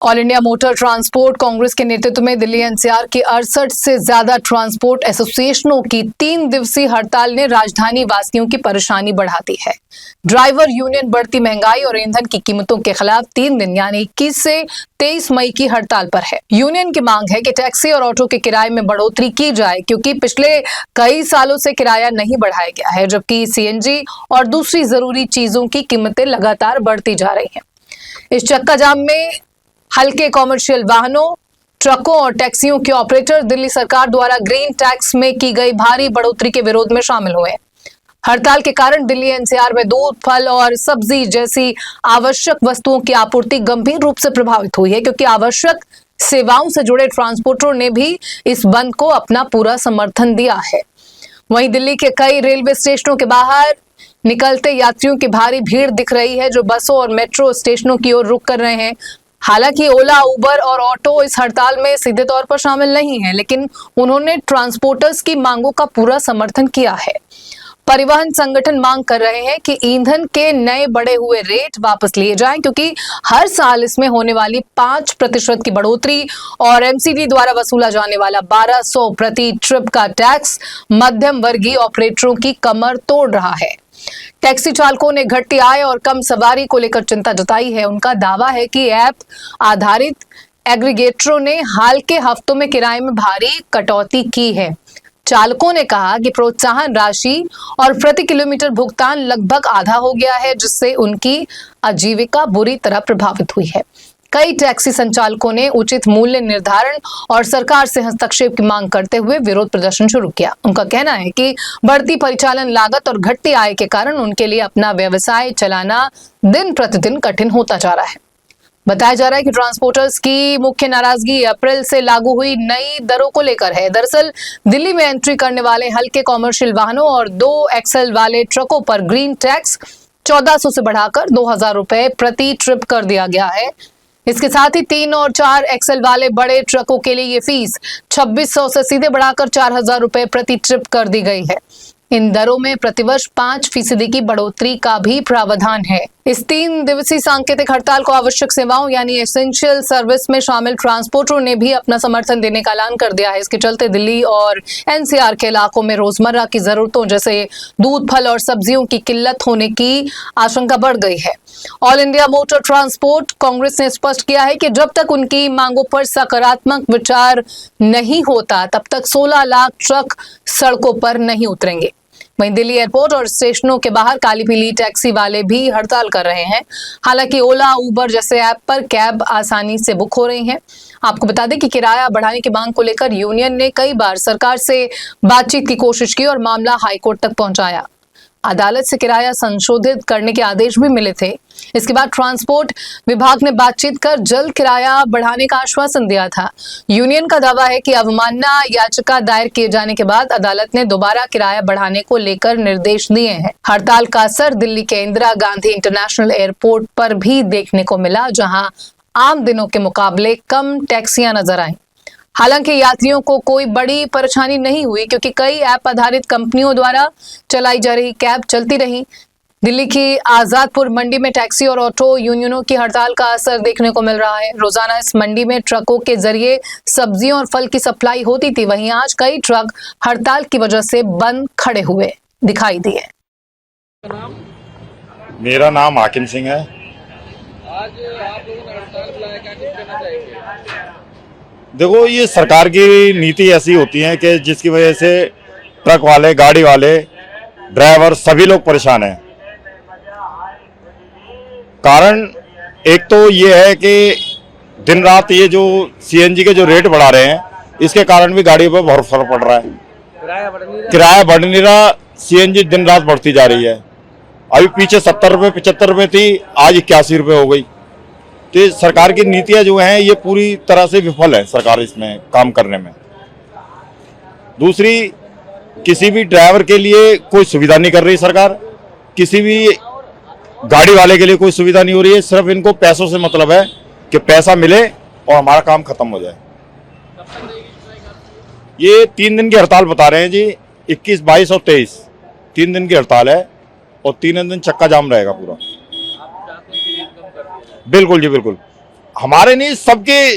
All India motor transport Congress के नेतृत्व में दिल्ली एनसीआर की 68 से ज्यादा ट्रांसपोर्ट एसोसिएशनों की 3 दिवसीय हड़ताल ने राजधानी वासियों की परेशानी बढ़ा दी है। ड्राइवर यूनियन बढ़ती महंगाई और ईंधन की कीमतों के खिलाफ 3 दिन यानी 21 से 23 मई की हड़ताल पर है। यूनियन की मांग है कि टैक्सी और ऑटो के किराए में बढ़ोतरी की जाए, क्योंकि पिछले कई सालों से किराया नहीं बढ़ाया गया है, जबकि सीएनजी और दूसरी जरूरी चीजों की कीमतें लगातार बढ़ती जा रही हैं। इस चक्का जाम में हल्के कॉमर्शियल वाहनों, ट्रकों और टैक्सियों के ऑपरेटर दिल्ली सरकार द्वारा ग्रीन टैक्स में की गई भारी बढ़ोतरी के विरोध में शामिल हुए। हड़ताल के कारण दिल्ली एनसीआर में दूध, फल और सब्जी जैसी आवश्यक वस्तुओं की आपूर्ति गंभीर रूप से प्रभावित हुई है, क्योंकि आवश्यक सेवाओं से जुड़े ट्रांसपोर्टरों ने भी इस बंद को अपना पूरा समर्थन दिया है। वहीं दिल्ली के कई रेलवे स्टेशनों के बाहर निकलते यात्रियों की भारी भीड़ दिख रही है, जो बसों और मेट्रो स्टेशनों की ओर रुख कर रहे हैं। हालांकि ओला, उबर और ऑटो इस हड़ताल में सीधे तौर पर शामिल नहीं है, लेकिन उन्होंने ट्रांसपोर्टर्स की मांगों का पूरा समर्थन किया है। परिवहन संगठन मांग कर रहे हैं कि ईंधन के नए बढ़े हुए रेट वापस लिए जाएं, क्योंकि हर साल इसमें होने वाली 5% की बढ़ोतरी और एमसीडी द्वारा वसूला जाने वाला 1200 प्रति ट्रिप का टैक्स मध्यम वर्गीय ऑपरेटरों की कमर तोड़ रहा है। टैक्सी चालकों ने घटती आय और कम सवारी को लेकर चिंता जताई है। उनका दावा है कि ऐप आधारित एग्रीगेटरों ने हाल के हफ्तों में किराए में भारी कटौती की है। चालकों ने कहा कि प्रोत्साहन राशि और प्रति किलोमीटर भुगतान लगभग आधा हो गया है, जिससे उनकी आजीविका बुरी तरह प्रभावित हुई है। कई टैक्सी संचालकों ने उचित मूल्य निर्धारण और सरकार से हस्तक्षेप की मांग करते हुए विरोध प्रदर्शन शुरू किया। उनका कहना है कि बढ़ती परिचालन लागत और घटती आय के कारण उनके लिए अपना व्यवसाय चलाना दिन प्रतिदिन कठिन होता जा रहा है। बताया जा रहा है कि ट्रांसपोर्टर्स की मुख्य नाराजगी अप्रैल से लागू हुई नई दरों को लेकर है। दरअसल दिल्ली में एंट्री करने वाले हल्के कॉमर्शियल वाहनों और 2 एक्सल वाले ट्रकों पर ग्रीन टैक्स 1400 से बढ़ाकर 2000 रुपए प्रति ट्रिप कर दिया गया है। इसके साथ ही 3 और 4 एक्सल वाले बड़े ट्रकों के लिए ये फीस 2600 से सीधे बढ़ाकर 4000 रुपए प्रति ट्रिप कर दी गई है। इन दरों में प्रतिवर्ष 5% की बढ़ोतरी का भी प्रावधान है। इस 3 दिवसीय सांकेतिक हड़ताल को आवश्यक सेवाओं यानी एसेंशियल सर्विस में शामिल ट्रांसपोर्टरों ने भी अपना समर्थन देने का ऐलान कर दिया है। इसके चलते दिल्ली और एनसीआर के इलाकों में रोजमर्रा की जरूरतों जैसे दूध, फल और सब्जियों की किल्लत होने की आशंका बढ़ गई है। All India motor transport Congress ने स्पष्ट किया है कि जब तक उनकी मांगों पर सकारात्मक विचार नहीं होता, तब तक 16 लाख ट्रक सड़कों पर नहीं उतरेंगे। वहीं दिल्ली एयरपोर्ट और स्टेशनों के बाहर काली पीली टैक्सी वाले भी हड़ताल कर रहे हैं। हालांकि ओला, उबर जैसे ऐप पर कैब आसानी से बुक हो रही हैं। आपको बता दें कि किराया बढ़ाने की मांग को लेकर यूनियन ने कई बार सरकार से बातचीत की कोशिश की और मामला हाईकोर्ट तक पहुंचाया। अदालत से किराया संशोधित करने के आदेश भी मिले थे। इसके बाद ट्रांसपोर्ट विभाग ने बातचीत कर जल्द किराया बढ़ाने का आश्वासन दिया था। यूनियन का दावा है कि अवमानना याचिका दायर किए जाने के बाद अदालत ने दोबारा किराया बढ़ाने को लेकर निर्देश दिए हैं। हड़ताल का असर दिल्ली के इंदिरा गांधी इंटरनेशनल एयरपोर्ट पर भी देखने को मिला, जहां आम दिनों के मुकाबले कम टैक्सियां नजर आईं। हालांकि यात्रियों को कोई बड़ी परेशानी नहीं हुई, क्योंकि कई ऐप आधारित कंपनियों द्वारा चलाई जा रही कैब चलती रही। दिल्ली की आजादपुर मंडी में टैक्सी और ऑटो यूनियनों की हड़ताल का असर देखने को मिल रहा है। रोजाना इस मंडी में ट्रकों के जरिए सब्जियों और फल की सप्लाई होती थी। वहीं आज कई ट्रक हड़ताल की वजह से बंद खड़े हुए दिखाई दिए। मेरा नाम हाकिम सिंह है। आज आप लोगों ने हड़ताल बुलाया, क्या कुछ कहना चाहेंगे? देखो, ये सरकार की नीति ऐसी होती है कि जिसकी वजह से ट्रक वाले, गाड़ी वाले, ड्राइवर सभी लोग परेशान हैं। कारण एक तो ये है कि दिन रात ये जो सीएनजी के जो रेट बढ़ा रहे हैं, इसके कारण भी गाड़ियों पर बहुत फर्क पड़ रहा है। किराया बढ़ नहीं रहा, सीएनजी दिन रात बढ़ती जा रही है। अभी पीछे 70 रुपये 75 रुपये थी, आज 81 रुपये हो गई। तो ये सरकार की नीतियां जो हैं, ये पूरी तरह से विफल है सरकार इसमें काम करने में। दूसरी, किसी भी ड्राइवर के लिए कोई सुविधा नहीं कर रही सरकार, किसी भी गाड़ी वाले के लिए कोई सुविधा नहीं हो रही है। सिर्फ इनको पैसों से मतलब है कि पैसा मिले और हमारा काम खत्म हो जाए। ये 3 दिन की हड़ताल बता रहे हैं जी, 21, 22 और 23 3 दिन की हड़ताल है और 3 दिन चक्का जाम रहेगा पूरा। बिल्कुल जी, बिल्कुल। हमारे नहीं, सबके,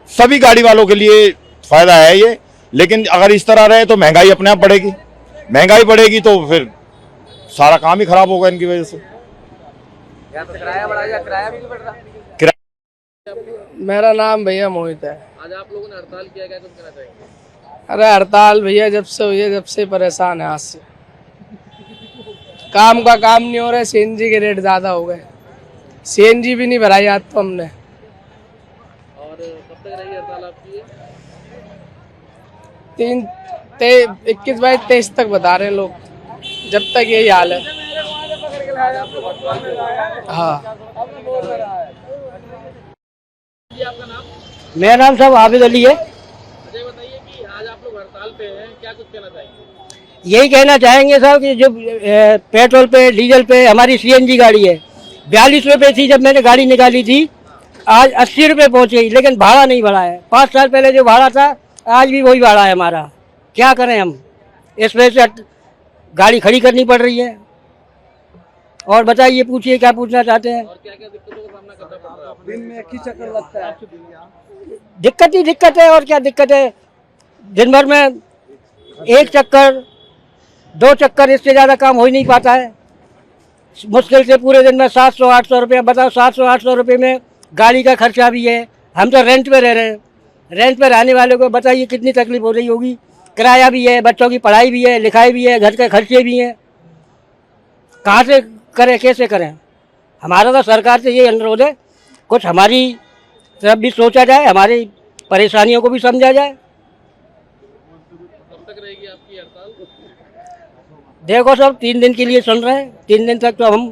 सभी गाड़ी वालों के लिए फायदा है ये। लेकिन अगर इस तरह रहे तो महंगाई अपने आप बढ़ेगी, महंगाई बढ़ेगी तो फिर सारा काम ही खराब होगा इनकी वजह से। या तो किराया बढ़ा या किराया भी नहीं बढ़ रहा। मेरा नाम भैया मोहित है। आज आप लोगों ने हड़ताल किया, क्या कुछ कहना चाहेंगे? अरे हड़ताल भैया जब से हुई है जब से परेशान है। आज से काम का काम नहीं हो रहा है, सीएनजी के रेट ज़्यादा हो गए, सीएनजी भी नहीं भराई आज तो हमने। और कब तक रहेगी हड़ताल आपकी? 21 बाई 23 तक बता रहे हैं लोग, जब तक यही हाल है। हाँ। आपका नाम? मेरा नाम साहब हाफिज अली है। अजय, बताइए कि आज आप लोग हड़ताल पे हैं, क्या कुछ कहना चाहेंगे? यही कहना चाहेंगे साहब कि जो पेट्रोल पे डीजल पे हमारी सीएनजी गाड़ी है, 42 रुपये थी जब मैंने गाड़ी निकाली थी, आज 80 रुपये पहुँची, लेकिन भाड़ा नहीं बढ़ा है। 5 साल पहले जो भाड़ा था आज भी वही भाड़ा है हमारा। क्या करें हम, इस वजह से गाड़ी खड़ी करनी पड़ रही है। और बताइए, पूछिए क्या पूछना चाहते हैं। और क्या क्या दिक्कतों का सामना करना पड़ रहा है? दिन में एक ही चक्कर लगता है। दिक्कत ही दिक्कत है, और क्या दिक्कत है। दिन भर में एक चक्कर 2 चक्कर, इससे ज़्यादा काम हो ही नहीं पाता है। मुश्किल से पूरे दिन में 700-800 रुपये। बताओ, 700-800 रुपये में गाड़ी का खर्चा भी है। हम तो रेंट पे रह रहे हैं, रेंट पे रहने वालों को बताइए कितनी तकलीफ हो रही होगी। किराया भी है, बच्चों की पढ़ाई भी है, लिखाई भी है, घर के खर्चे भी हैं। कहाँ से करें, कैसे करें। हमारा तो सरकार से ये अनुरोध है, कुछ हमारी तरफ भी सोचा जाए, हमारी परेशानियों को भी समझा जाए। कब तक रहेगी आपकी हड़ताल? देखो सब 3 दिन के लिए सुन रहे हैं, 3 दिन तक तो हम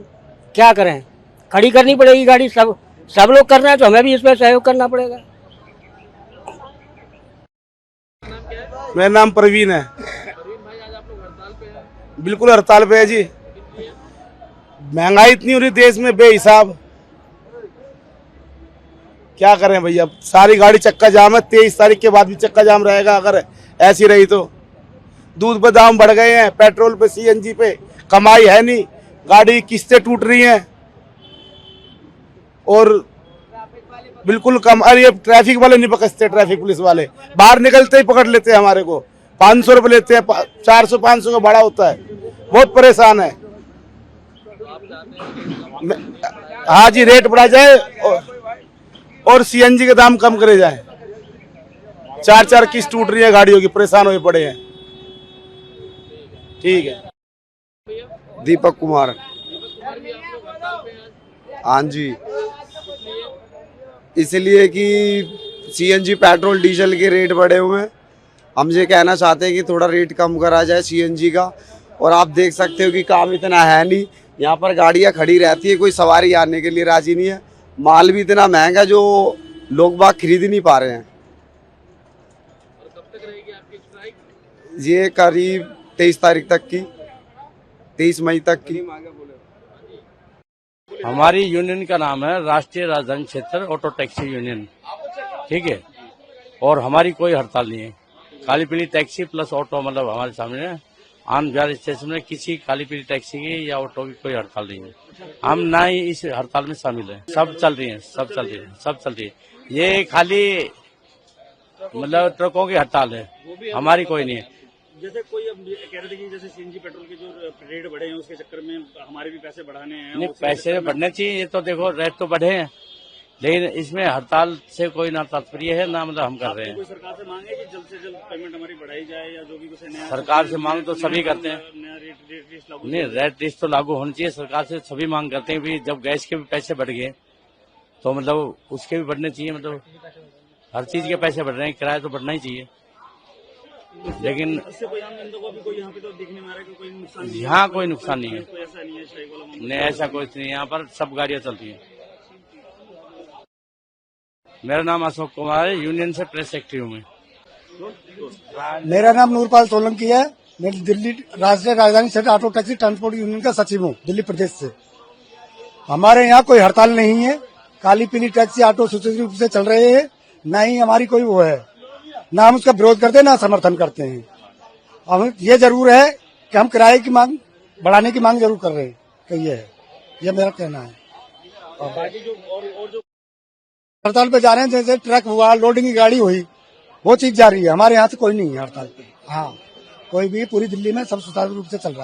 क्या करें, खड़ी करनी पड़ेगी गाड़ी। सब लोग कर रहे हैं तो हमें भी इसमें सहयोग करना पड़ेगा। मेरा नाम प्रवीण है। प्रवीण भाई, आज आप लोग हड़ताल पे हैं, बिल्कुल हड़ताल पे है जी। महंगाई इतनी हो रही देश में बेहिसाब, क्या करें भैया। सारी गाड़ी चक्का जाम है, 23 तारीख के बाद भी चक्का जाम रहेगा अगर ऐसी रही तो। दूध पे दाम बढ़ गए हैं, पेट्रोल पे, सीएनजी पे कमाई है नहीं, गाड़ी किस्तें टूट रही हैं। और बिल्कुल कम, अरे ये ट्रैफिक वाले नहीं पकड़ते, ट्रैफिक पुलिस वाले बाहर निकलते ही पकड़ लेते हैं हमारे को। 500 रुपये लेते हैं, 400-500 का भाड़ा होता है। बहुत परेशान है। हाँ जी, रेट बढ़ा जाए और सीएनजी के दाम कम करे जाए। 4-4 किस्त टूट रही है गाड़ियों की, परेशान हुए पड़े हैं। ठीक है। दीपक कुमार। हाँ जी, इसलिए कि सीएनजी पेट्रोल डीजल के रेट बढ़े हुए हैं। हम ये कहना चाहते हैं कि थोड़ा रेट कम करा जाए सीएनजी का। और आप देख सकते हो कि काम इतना है नहीं, यहाँ पर गाड़ियाँ खड़ी रहती है, कोई सवारी आने के लिए राजी नहीं है। माल भी इतना महंगा जो लोग बाग खरीद ही नहीं पा रहे हैं। और कब तक रहेगी आपकी स्ट्राइक? ये करीब 23 तारीख तक की, 23 मई तक की। हमारी यूनियन का नाम है राष्ट्रीय राजधानी क्षेत्र ऑटो टैक्सी यूनियन, ठीक है। और हमारी कोई हड़ताल नहीं है। काली पीली टैक्सी प्लस ऑटो, मतलब हमारे सामने आन बिहार स्टेशन में किसी काली पीली टैक्सी की या ऑटो की कोई हड़ताल नहीं है। हम ना ही इस हड़ताल में शामिल है। सब चल रही है, सब चल रही है, सब चल रही है। ये खाली मतलब ट्रकों की हड़ताल है, हमारी कोई नहीं है। जैसे कोई अब कह रहे थे कि जैसे सीएनजी पेट्रोल के जो रेट बढ़े हैं उसके चक्कर में हमारे भी पैसे बढ़ाने हैं। नहीं, पैसे बढ़ने चाहिए, ये तो देखो रेट तो बढ़े हैं, लेकिन इसमें हड़ताल से कोई ना तात्पर्य है ना, मतलब हम कर रहे हैं। कोई सरकार से मांग है कि जल्द से जल्द पेमेंट हमारी बढ़ाई जाए या जो भी कुछ नया सरकार से मांग तो सभी करते हैं। नया रेट लिस्ट लागू। नहीं, रेट लिस्ट तो लागू होनी चाहिए, सरकार से सभी मांग करते हैं। भी जब गैस के भी पैसे बढ़ गए तो मतलब उसके भी बढ़ने चाहिए, मतलब हर चीज के पैसे बढ़ रहे हैं, किराया तो बढ़ना ही चाहिए। लेकिन इससे कोई आम जनता को अभी कोई यहाँ पे तो दिखने में आ रहा है कि कोई नुकसान नहीं है। यहाँ कोई नुकसान नहीं है, कोई ऐसा नहीं है स्ट्राइक वाला मामला। नहीं ऐसा कुछ नहीं, यहाँ पर सब गाड़ियाँ चलती हैं। मेरा नाम अशोक कुमार है, यूनियन से प्रेस सेक्रेटरी हूँ मैं। मेरा नाम नूरपाल सोलंकी है। मैं दिल्ली राष्ट्रीय राजधानी क्षेत्र ऑटो टैक्सी ट्रांसपोर्ट यूनियन का सचिव हूँ, दिल्ली प्रदेश से। हमारे यहाँ कोई हड़ताल नहीं है। काली पीली टैक्सी ऑटो सुचारू रूप से चल रहे हैं, न ही हमारी कोई वो है, ना हम उसका विरोध करते हैं ना समर्थन करते हैं। हम ये जरूर है कि हम किराए की मांग बढ़ाने की मांग जरूर कर रहे हैं, ये है, ये मेरा कहना है। बाकी जो और जो हड़ताल पे जा रहे हैं, जैसे ट्रक हुआ, लोडिंग की गाड़ी हुई, वो चीज जा रही है। हमारे यहाँ से कोई नहीं है हड़ताल पे। हाँ, कोई भी, पूरी दिल्ली में सब सुचारू रूप से चल रहा है।